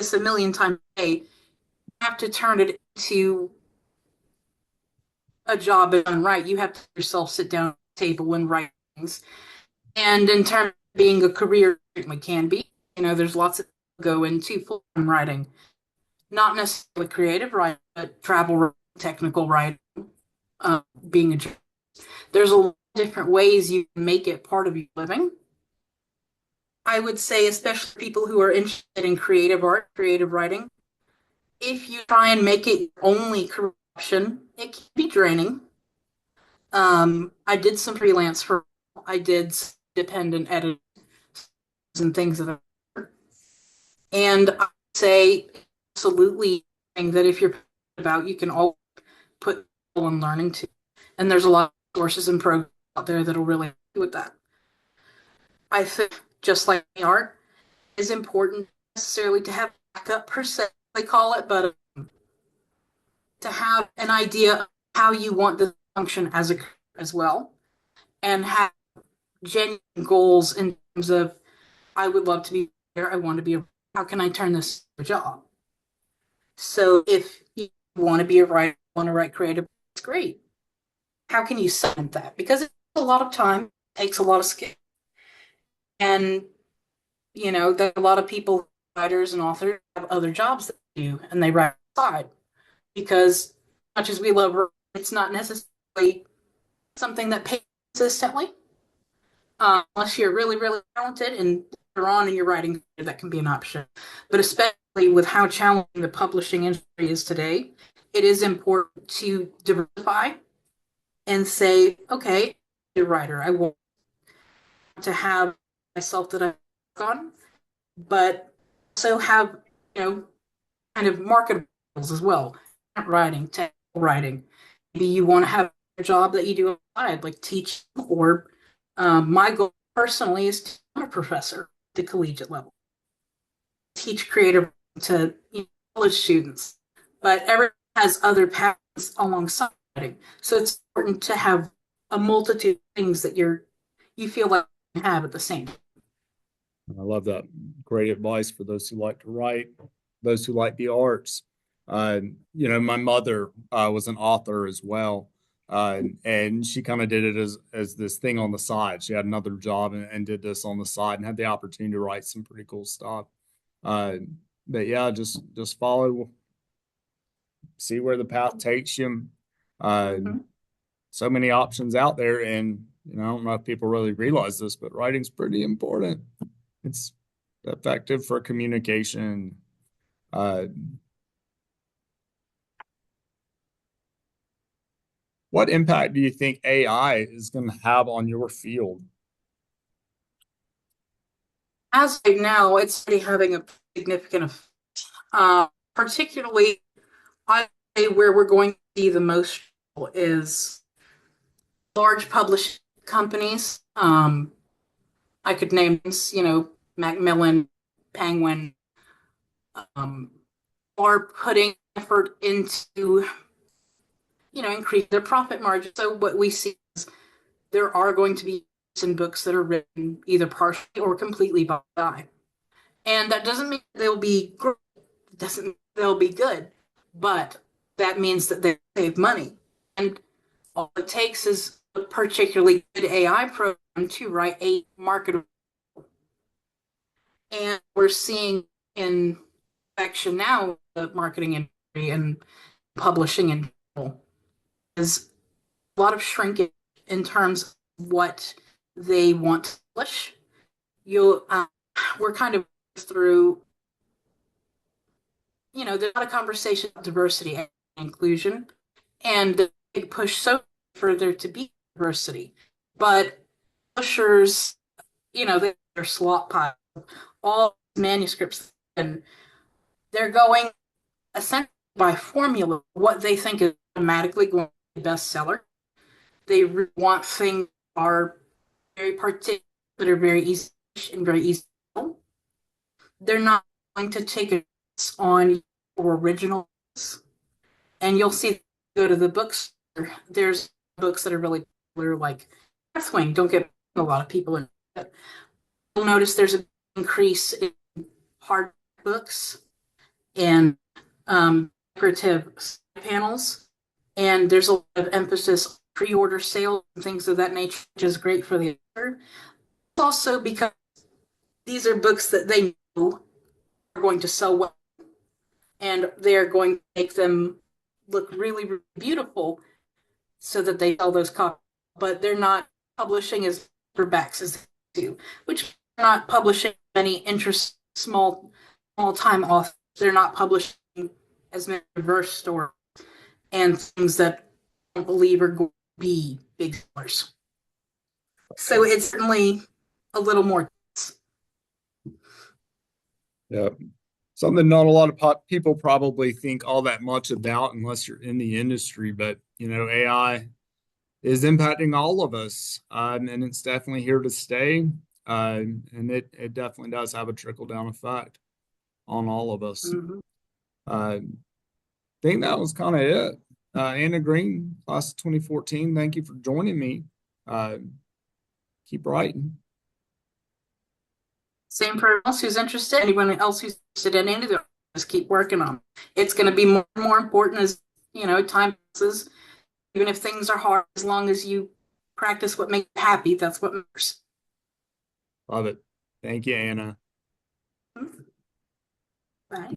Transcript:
this a million times a day, you have to turn it into a job done right. You have to yourself sit down at the table and write things. And in terms of being a career, it certainly can be. There's lots of go into full-time writing, not necessarily creative writing, but travel writing, technical writing, being a journalist. There's a lot of different ways you can make it part of your living. I would say, especially people who are interested in creative art, creative writing, if you try and make it your only career option, it can be draining. I did some freelance for, I did independent editing and things of that. And I say absolutely that if you're about, you can all put people in learning too. And there's a lot of sources and programs out there that'll really help you with that. I think just like the art is important necessarily to have backup per se, they call it, but to have an idea of how you want the function as a as well, and have genuine goals in terms of I would love to be here. I want to be. How can I turn this into a job? So if you want to be a writer, want to write creative, it's great. How can you segment that? Because it's a lot of time, takes a lot of skill, and there are a lot of people, writers and authors, have other jobs that they do, and they write outside because, as much as we love it, it's not necessarily something that pays consistently. Unless you're really, really talented and you're on and you're writing, that can be an option. But especially with how challenging the publishing industry is today, it is important to diversify and say, okay, I'm a writer. I want to have myself that I work on, but also have, kind of marketable as well. Writing, technical writing. Maybe you want to have a job that you do outside, like teach, or my goal personally is to be a professor at the collegiate level, teach creative to college students, but everyone has other paths alongside writing. So it's important to have a multitude of things that you feel like you have at the same time. I love that. Great advice for those who like to write, those who like the arts. My mother was an author as well. And she kind of did it as this thing on the side. She had another job and did this on the side and had the opportunity to write some pretty cool stuff. Uh, but yeah, just follow, see where the path takes you. Mm-hmm. So many options out there, and I don't know if people really realize this, but writing's pretty important. It's effective for communication. Uh, what impact do you think AI is going to have on your field? As of now, it's already having a significant effect. Particularly, I say where we're going to see the most is large publishing companies. I could name, Macmillan, Penguin, um, are putting effort into, increase their profit margin. So what we see is there are going to be some books that are written either partially or completely by AI. And that doesn't mean they'll be great. It doesn't mean they'll be good, but that means that they save money. And all it takes is a particularly good AI program to write a marketable. And we're seeing in action now the marketing industry and publishing in general is a lot of shrinkage in terms of what they want to publish. You, we're kind of through, there's a lot of conversation about diversity and inclusion, and the big push so for there to be diversity. But publishers, they're slot pile all manuscripts, and they're going essentially by formula what they think is automatically going to be a bestseller. They want things that are very particular, that are very easy and very easy. They're not going to take a chance on originals, and you'll see go to the books. There's books that are really popular, like Deathwing. Don't get a lot of people in it. You'll notice there's an increase in hard books, and decorative panels. And there's a lot of emphasis on pre-order sales and things of that nature, which is great for the author. Also because these are books that they know are going to sell well, and they're going to make them look really, really beautiful so that they sell those copies. But they're not publishing as paperbacks as they do, which they're not publishing many interest small time authors. They're not publishing as many reverse stories and things that I don't believe are going to be big sellers. So it's certainly a little more. Yeah. Something not a lot of people probably think all that much about unless you're in the industry, but AI is impacting all of us, and it's definitely here to stay. And it definitely does have a trickle down effect on all of us. Mhm. I think that was kind of it. Anna Green, class of 2014. Thank you for joining me. Keep writing. Same for everyone else who's interested. Anyone else who's interested in any of them, just keep working on. It's going to be more and more important as time passes. Even if things are hard, as long as you practice what makes you happy, that's what matters. Love it. Thank you, Anna. Bye.